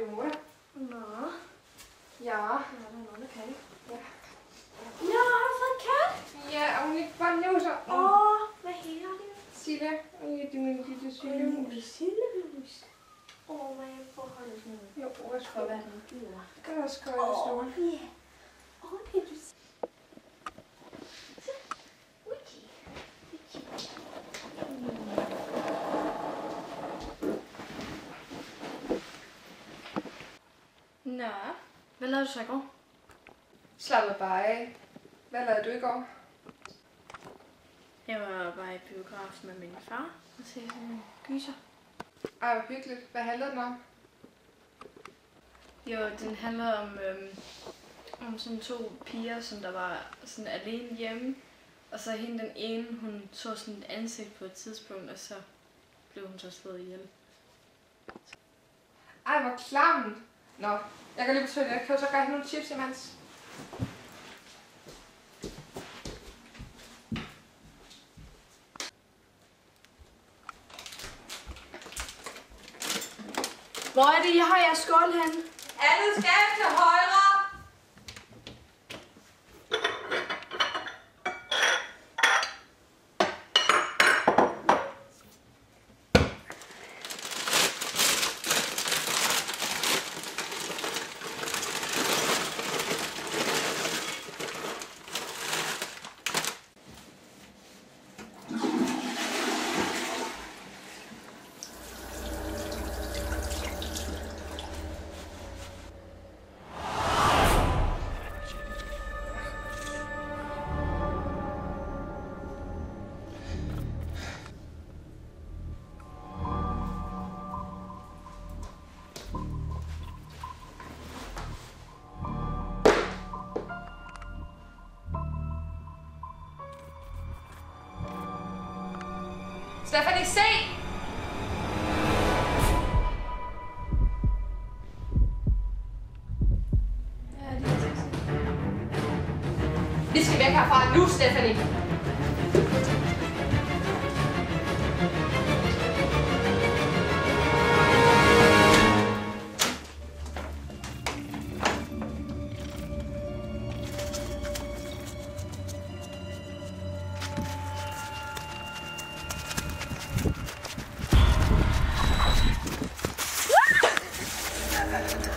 Leone. Nå. Ja. Ja, der er noget med katte. Ja. Nå, har du fået en kat? Ja, og hun ikke bare nævser. Hvad hedder det? Silla. Det er min lille sillemus. Sillemus. Hvad forholder du sådan noget? Jo, hvad skal Hvad den gider? Det kan også gøre det store. Ja. Det er du. Nå, hvad lavede du så i går? Slappede bare af. Hvad lavede du i går? Jeg var bare i biografen med min far og se sådan en gyser. Ej, hvor hyggeligt. Hvad handlede den om? Jo, den handler om sådan to piger, som der var sådan alene hjemme. Og så hende den ene, hun så sådan et ansigt på et tidspunkt, og så blev hun så slået ihjel. Ej, hvor klamt. Nå, jeg kan lige på toilettet. Kan du så gøre nogle chips imens? Hvor er det, jeg har jeres skål henne? Andet skab til højre! Stephanie, se! Vi skal væk herfra nu, Stephanie!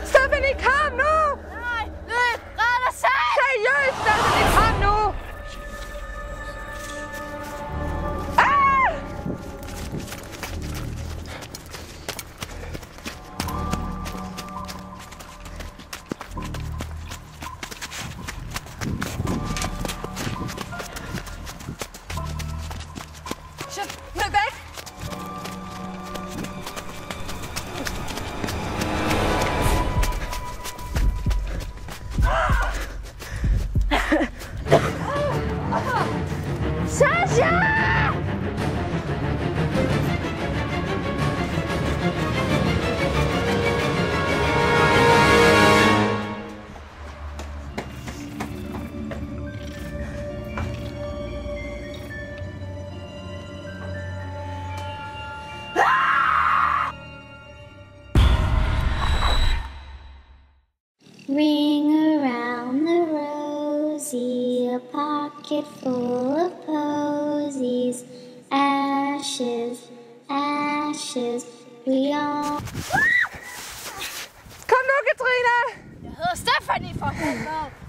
Stephanie, kom nu! Nej, løb! Red dig selv! Seriøst, Stephanie, kom nu! Ah! Shit, løb væk! Sasha! Ring around the rosy, a pocket full of posies. Ashes, ashes, we all... Kom nu, Katrine! Jeg hedder Stephanie for helvede!